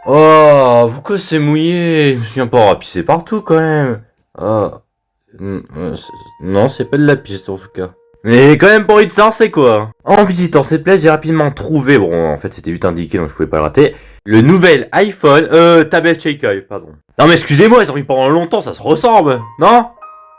Oh, pourquoi c'est mouillé? Je me souviens pas avoir pissé partout quand même. Oh, non, c'est pas de la piste en tout cas. Mais quand même pas envie de savoir c'est quoi. En visitant cette place, j'ai rapidement trouvé, bon en fait c'était vite indiqué donc je pouvais pas le rater, le nouvel iPhone, tablette Shakai, pardon. Non mais excusez-moi, ils ont mis pendant longtemps, ça se ressemble, non?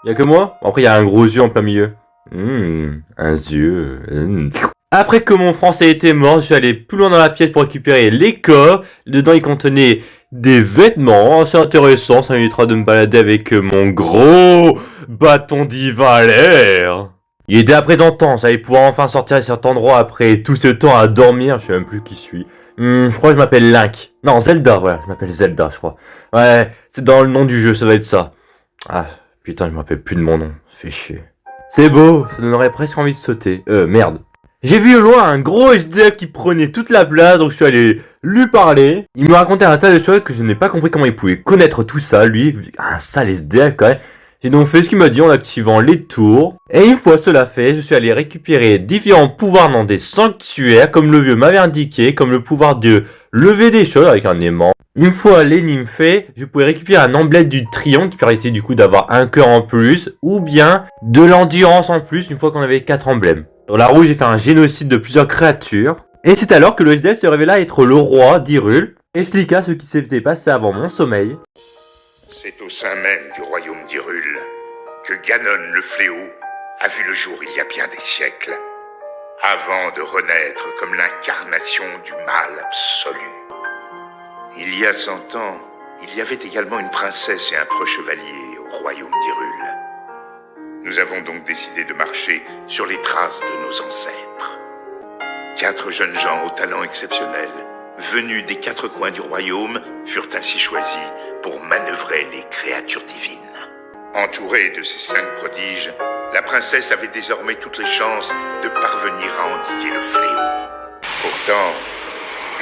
Y'a que moi? Bon, après il y a un gros yeux en plein milieu. Un yeux. Après que mon français était mort, je suis allé plus loin dans la pièce pour récupérer les coffres. Dedans, il contenait des vêtements assez intéressants. Ça m'évitera de me balader avec mon gros bâton divin à l'air. Il était à présent temps, j'allais pouvoir enfin sortir de cet endroit après tout ce temps à dormir. Je sais même plus qui je suis. Je crois que je m'appelle Link. Non, Zelda, voilà, je m'appelle Zelda, je crois. Ouais, c'est dans le nom du jeu, ça va être ça. Ah, putain, je me rappelle plus de mon nom, ça fait chier. C'est beau, ça donnerait presque envie de sauter. Merde. J'ai vu au loin un gros SDF qui prenait toute la place, donc je suis allé lui parler. Il me racontait un tas de choses que je n'ai pas compris comment il pouvait connaître tout ça, lui. Un sale SDF quand même. J'ai donc fait ce qu'il m'a dit en activant les tours. Et une fois cela fait, je suis allé récupérer différents pouvoirs dans des sanctuaires, comme le vieux m'avait indiqué, comme le pouvoir de lever des choses avec un aimant. Une fois l'énigme fait, je pouvais récupérer un emblème du triangle qui permettait du coup d'avoir un cœur en plus, ou bien de l'endurance en plus une fois qu'on avait 4 emblèmes. Sur la roue, j'ai fait un génocide de plusieurs créatures. Et c'est alors que le SDF se révéla être le roi d'Hyrule, expliqua ce qui s'était passé avant mon sommeil. C'est au sein même du royaume d'Hyrule que Ganon le fléau a vu le jour il y a bien des siècles, avant de renaître comme l'incarnation du mal absolu. Il y a 100 ans, il y avait également une princesse et un preux chevalier au royaume d'Hyrule. Nous avons donc décidé de marcher sur les traces de nos ancêtres. 4 jeunes gens au talent exceptionnel, venus des 4 coins du royaume, furent ainsi choisis pour manœuvrer les créatures divines. Entourée de ces 5 prodiges, la princesse avait désormais toutes les chances de parvenir à endiguer le fléau. Pourtant,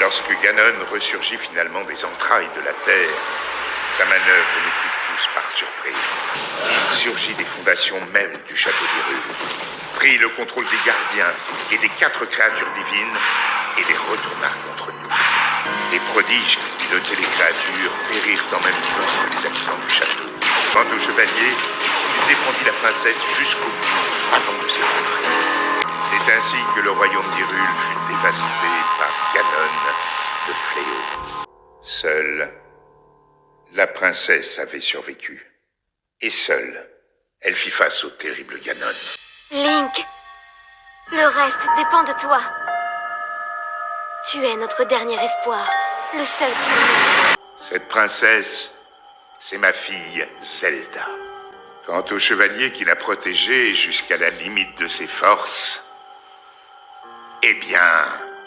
lorsque Ganon ressurgit finalement des entrailles de la terre, sa manœuvre nous prit tous par surprise. Il surgit des fondations même du château d'Hyrule, prit le contrôle des gardiens et des 4 créatures divines et les retourna contre nous. Les prodiges qui pilotaient les créatures périrent en même temps que les habitants du château. Quant au chevalier, il défendit la princesse jusqu'au bout avant de s'effondrer. C'est ainsi que le royaume d'Hyrule fut dévasté par Ganon, le fléau. Seule, la princesse avait survécu. Et seule, elle fit face au terrible Ganon. Link, le reste dépend de toi. Tu es notre dernier espoir, le seul qui nous reste. Cette princesse, c'est ma fille Zelda. Quant au chevalier qui l'a protégée jusqu'à la limite de ses forces, eh bien,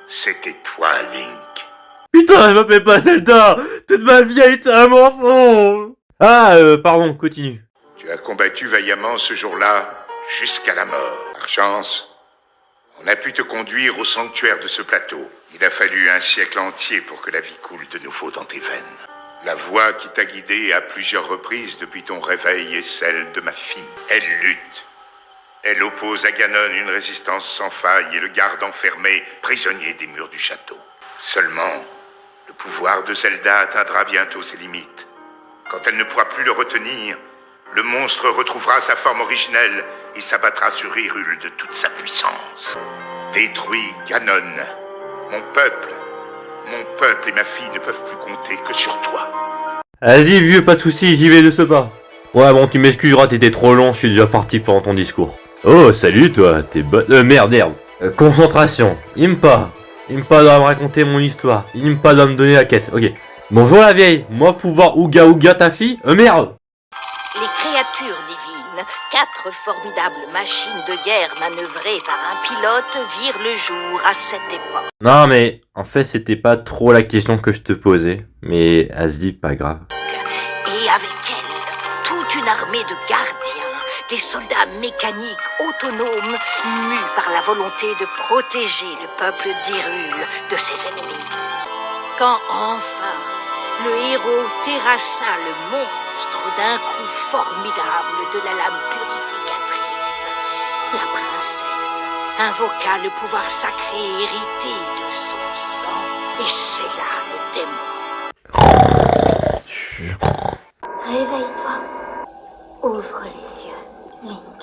c'était toi, Link. Putain, je m'appelle pas Zelda. Toute ma vie a été un mensonge. Ah, pardon, continue. Tu as combattu vaillamment ce jour-là jusqu'à la mort. Par chance, on a pu te conduire au sanctuaire de ce plateau. Il a fallu un siècle entier pour que la vie coule de nouveau dans tes veines. La voix qui t'a guidé à plusieurs reprises depuis ton réveil est celle de ma fille. Elle lutte. Elle oppose à Ganon une résistance sans faille et le garde enfermé, prisonnier des murs du château. Seulement, le pouvoir de Zelda atteindra bientôt ses limites. Quand elle ne pourra plus le retenir, le monstre retrouvera sa forme originelle et s'abattra sur Hyrule de toute sa puissance. Détruis Ganon. Mon peuple et ma fille ne peuvent plus compter que sur toi. Vas-y, vieux, pas de soucis, j'y vais de ce pas. Ouais, bon, tu m'excuseras, t'étais trop long, je suis déjà parti pendant ton discours. Oh, salut, toi, t'es bonne... merde. Concentration. Impa doit me raconter mon histoire. Impa doit me donner la quête, ok. Bonjour la vieille, moi pouvoir Ouga Ouga ta fille merde. Les créatures divines, 4 formidables machines de guerre manœuvrées par un pilote, virent le jour à cette époque. Non mais, en fait c'était pas trop la question que je te posais. Mais, vas-y, pas grave. Et avec elle, toute une armée de gardiens, des soldats mécaniques autonomes, mus par la volonté de protéger le peuple d'Hyrule de ses ennemis. Quand enfin, le héros terrassa le monstre d'un coup formidable de la lame purificatrice, la princesse invoqua le pouvoir sacré hérité de son sang et scella le démon. Réveille-toi. Ouvre les yeux, Link.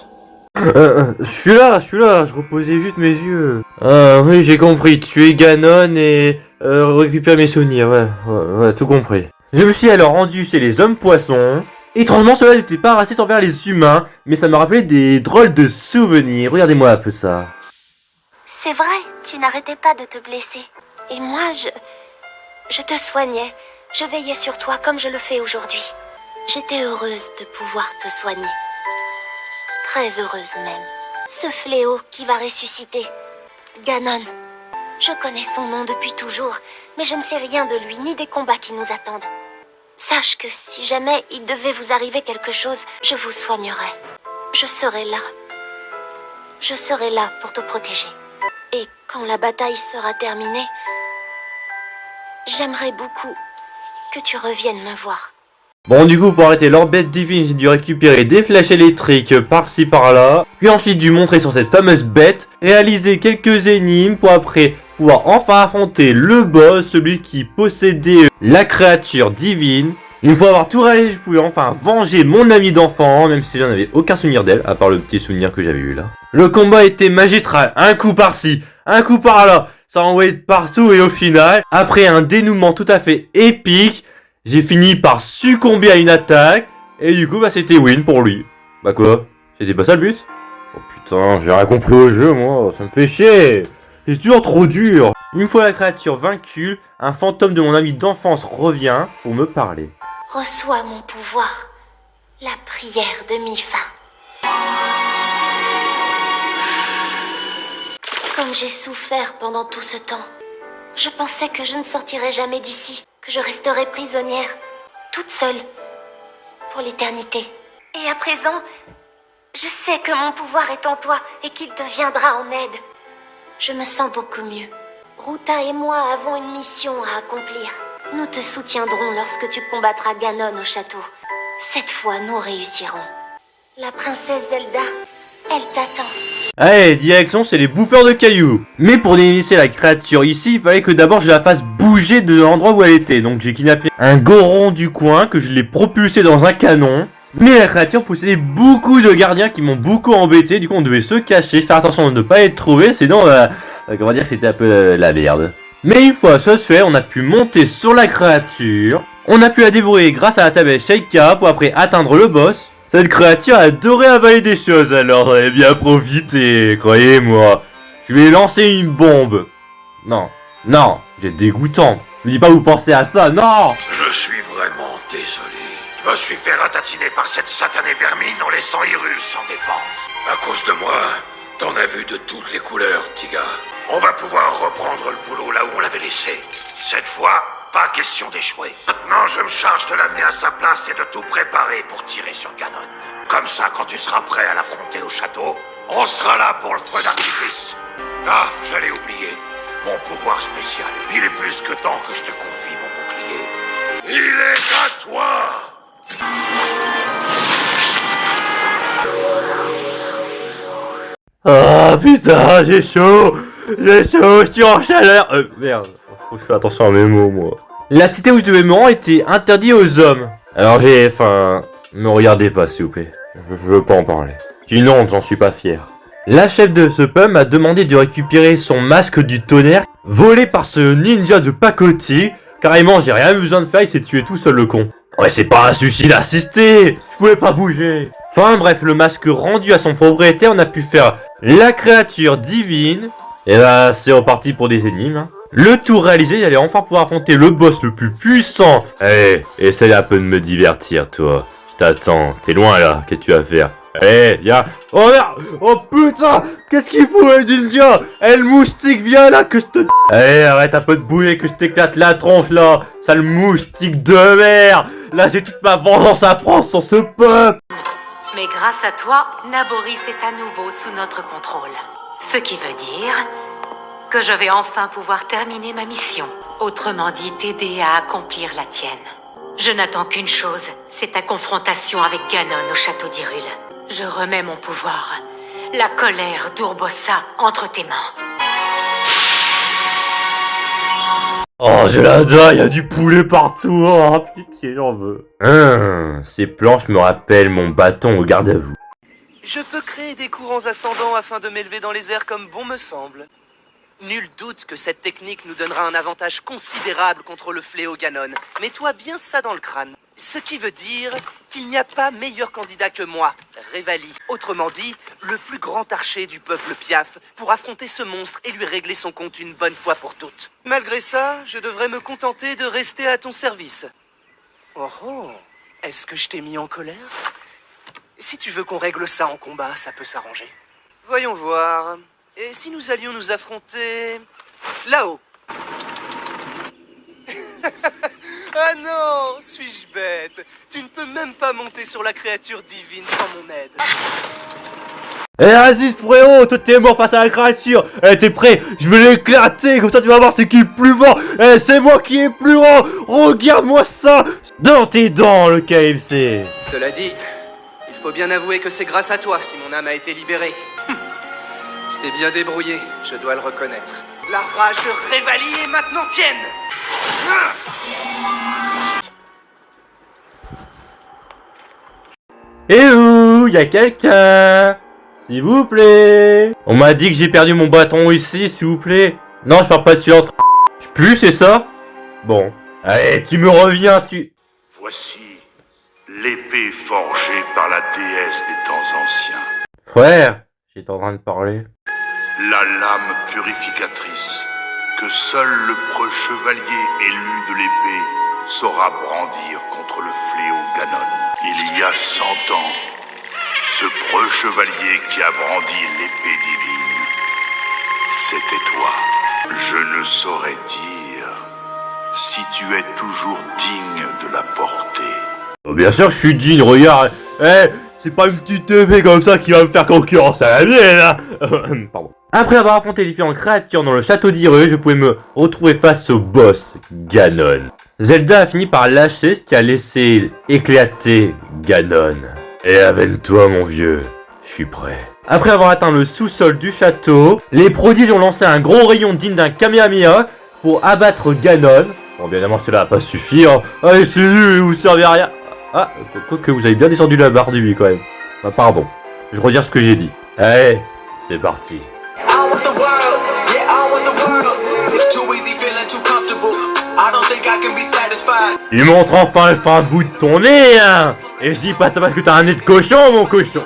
Je suis là, je reposais juste mes yeux. Ah oui, j'ai compris, tuer Ganon et récupérer mes souvenirs, ouais, tout compris. Je me suis alors rendu chez les hommes poissons. Étrangement, cela n'était pas raciste envers les humains, mais ça me rappelait des drôles de souvenirs. Regardez-moi un peu ça. C'est vrai, tu n'arrêtais pas de te blesser. Et moi, je te soignais. Je veillais sur toi comme je le fais aujourd'hui. J'étais heureuse de pouvoir te soigner. Très heureuse même. Ce fléau qui va ressusciter. Ganon. Je connais son nom depuis toujours, mais je ne sais rien de lui ni des combats qui nous attendent. Sache que si jamais il devait vous arriver quelque chose, je vous soignerai. Je serai là. Je serai là pour te protéger. Et quand la bataille sera terminée, j'aimerais beaucoup que tu reviennes me voir. Bon, du coup, pour arrêter leur bête divine, j'ai dû récupérer des flèches électriques par-ci par-là, puis ensuite dû montrer sur cette fameuse bête, réaliser quelques énigmes pour après pouvoir enfin affronter le boss, celui qui possédait la créature divine. Une fois avoir tout réalisé, je pouvais enfin venger mon amie d'enfant, même si j'en avais aucun souvenir d'elle, à part le petit souvenir que j'avais eu là. Le combat était magistral, un coup par-ci, un coup par-là, ça envoyait de partout et au final, après un dénouement tout à fait épique, j'ai fini par succomber à une attaque, et du coup, bah c'était win pour lui. Bah quoi? C'était pas ça le but? Oh putain, j'ai rien compris au jeu, moi, ça me fait chier. C'est toujours trop dur. Une fois la créature vaincue, un fantôme de mon ami d'enfance revient pour me parler. Reçois mon pouvoir, la prière de Mipha. Comme j'ai souffert pendant tout ce temps, je pensais que je ne sortirais jamais d'ici, que je resterais prisonnière, toute seule, pour l'éternité. Et à présent, je sais que mon pouvoir est en toi et qu'il te viendra en aide. Je me sens beaucoup mieux. Ruta et moi avons une mission à accomplir. Nous te soutiendrons lorsque tu combattras Ganon au château. Cette fois, nous réussirons. La princesse Zelda, elle t'attend. Allez, direction chez les bouffeurs de cailloux. Mais pour délaisser la créature ici, il fallait que d'abord je la fasse bouger de l'endroit où elle était. Donc j'ai kidnappé un goron du coin que je l'ai propulsé dans un canon. Mais la créature possédait beaucoup de gardiens qui m'ont beaucoup embêté. Du coup on devait se cacher, faire attention de ne pas être trouvé. Sinon, on va dire que c'était un peu la merde. Mais une fois ce fait, on a pu monter sur la créature. On a pu la débrouiller grâce à la tablette Sheikah pour après atteindre le boss. Cette créature adorait avaler des choses, alors j'en ai bien profité, croyez-moi. Je vais lancer une bombe. Non, j'ai dégoûtant. Ne dis pas vous pensez à ça, non. Je suis vraiment désolé. Je me suis fait ratatiner par cette satanée vermine en laissant Hyrule sans défense. À cause de moi, t'en as vu de toutes les couleurs, Tiga. On va pouvoir reprendre le boulot là où on l'avait laissé. Cette fois, pas question d'échouer. Maintenant, je me charge de l'amener à sa place et de tout préparer pour tirer sur Ganon. Comme ça, quand tu seras prêt à l'affronter au château, on sera là pour le feu d'artifice. Ah, j'allais oublier. Mon pouvoir spécial. Il est plus que temps que je te confie mon bouclier. Il est à toi! Ah putain, j'ai chaud, je suis en chaleur. Merde, faut que je fasse attention à mes mots, moi. La cité où je devais me rendre était interdite aux hommes. Alors me regardez pas s'il vous plaît, je veux pas en parler. Sinon, j'en suis pas fier. La chef de ce pub m'a demandé de récupérer son masque du tonnerre, volé par ce ninja de pacotille. Carrément, j'ai rien eu besoin de faire, il s'est tué tout seul le con. Ouais, c'est pas un souci d'assister, je pouvais pas bouger. Enfin bref, le masque rendu à son propriétaire, on a pu faire la créature divine. Et là, c'est reparti pour des énigmes. Hein. Le tout réalisé, j'allais enfin pouvoir affronter le boss le plus puissant. Allez, essaye un peu de me divertir, toi. Je t'attends, t'es loin là, qu'est-ce que tu vas faire? Allez, viens. Oh merde. Oh putain. Qu'est-ce qu'il fout, ninja? Le moustique, viens là, que je te... Allez, arrête un peu de bouger, que je t'éclate la tronche là. Sale moustique de merde. Là, j'ai toute ma vengeance à prendre sur ce peuple. Mais grâce à toi, Naboris est à nouveau sous notre contrôle. Ce qui veut dire que je vais enfin pouvoir terminer ma mission. Autrement dit, t'aider à accomplir la tienne. Je n'attends qu'une chose, c'est ta confrontation avec Ganon au château d'Hyrule. Je remets mon pouvoir, la colère d'Urbosa entre tes mains. Oh, je l'adore, il y a du poulet partout. Oh, pitié, j'en veux. Ces planches me rappellent mon bâton au garde à vous. Je peux créer des courants ascendants afin de m'élever dans les airs comme bon me semble. Nul doute que cette technique nous donnera un avantage considérable contre le fléau Ganon. Mets-toi bien ça dans le crâne. Ce qui veut dire qu'il n'y a pas meilleur candidat que moi, Revali. Autrement dit, le plus grand archer du peuple Piaf pour affronter ce monstre et lui régler son compte une bonne fois pour toutes. Malgré ça, je devrais me contenter de rester à ton service. Oh oh, est-ce que je t'ai mis en colère? Si tu veux qu'on règle ça en combat, ça peut s'arranger. Voyons voir. Et si nous allions nous affronter... là-haut? Ah non, suis-je bête? Tu ne peux même pas monter sur la créature divine sans mon aide. Eh, vas-y, frérot, toi t'es mort face à la créature. Eh, t'es prêt? Je vais l'éclater, comme ça tu vas voir c'est qui est plus fort. Eh, c'est moi qui est plus grand. Regarde-moi ça. Dans tes dents, le KFC. Cela dit, il faut bien avouer que c'est grâce à toi si mon âme a été libérée. Tu t'es bien débrouillé, je dois le reconnaître. La rage de Revali est maintenant tienne. Eh où? Y'a quelqu'un? S'il vous plaît. On m'a dit que j'ai perdu mon bâton ici, s'il vous plaît. Non, je parle pas de celui entre... Plus, c'est ça? Bon. Allez, tu me reviens, tu... Voici l'épée forgée par la déesse des temps anciens. Frère, j'étais en train de parler. La lame purificatrice que seul le preux chevalier élu de l'épée saura brandir contre le fléau Ganon. Il y a 100 ans, ce preux chevalier qui a brandi l'épée divine, c'était toi. Je ne saurais dire si tu es toujours digne de la porter. Oh, bien sûr que je suis digne, regarde. Eh, c'est pas une petite épée comme ça qui va me faire concurrence à la mienne, hein. Pardon. Après avoir affronté différentes créatures dans le château d'Hyrule, je pouvais me retrouver face au boss, Ganon. Zelda a fini par lâcher ce qui a laissé éclater Ganon. Et avène-toi mon vieux, je suis prêt. Après avoir atteint le sous-sol du château, les prodiges ont lancé un gros rayon digne d'un Kamehameha pour abattre Ganon. Bon, bien évidemment cela va pas suffire. Allez, c'est nul, vous servez à rien. Ah, quoique vous avez bien descendu la barre du lui quand même. Ah, pardon, je redire ce que j'ai dit. Allez, c'est parti. Tu montres enfin le fin bout de ton nez, hein. Et je dis pas ça parce que t'as un nez de cochon, mon cochon.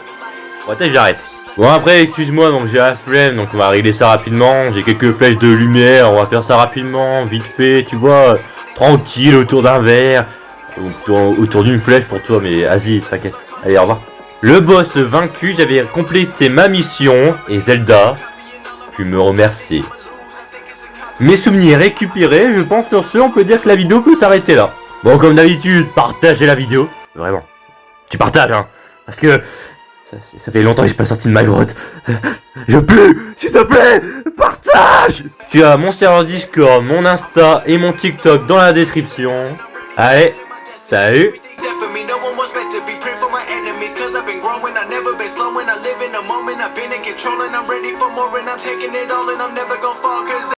Bon, peut-être j'arrête. Bon, après, excuse-moi, donc j'ai la flemme, donc on va régler ça rapidement. J'ai quelques flèches de lumière, on va faire ça rapidement, vite fait, tu vois, tranquille, autour d'un verre. Ou plutôt autour d'une flèche pour toi, mais vas-y, t'inquiète. Allez, au revoir. Le boss vaincu, j'avais complété ma mission, et Zelda, tu me remercies. Mes souvenirs récupérés, je pense sur ce, on peut dire que la vidéo peut s'arrêter là. Bon, comme d'habitude, partagez la vidéo. Vraiment. Tu partages, hein. Parce que ça fait longtemps que j'ai pas sorti de ma grotte. Je pue, s'il te plaît, partage. Tu as mon serveur Discord, mon Insta et mon TikTok dans la description. Allez, salut. Cause I've been growing, I've never been slowing. I live in the moment, I've been in control and I'm ready for more and I'm taking it all and I'm never gonna fall cause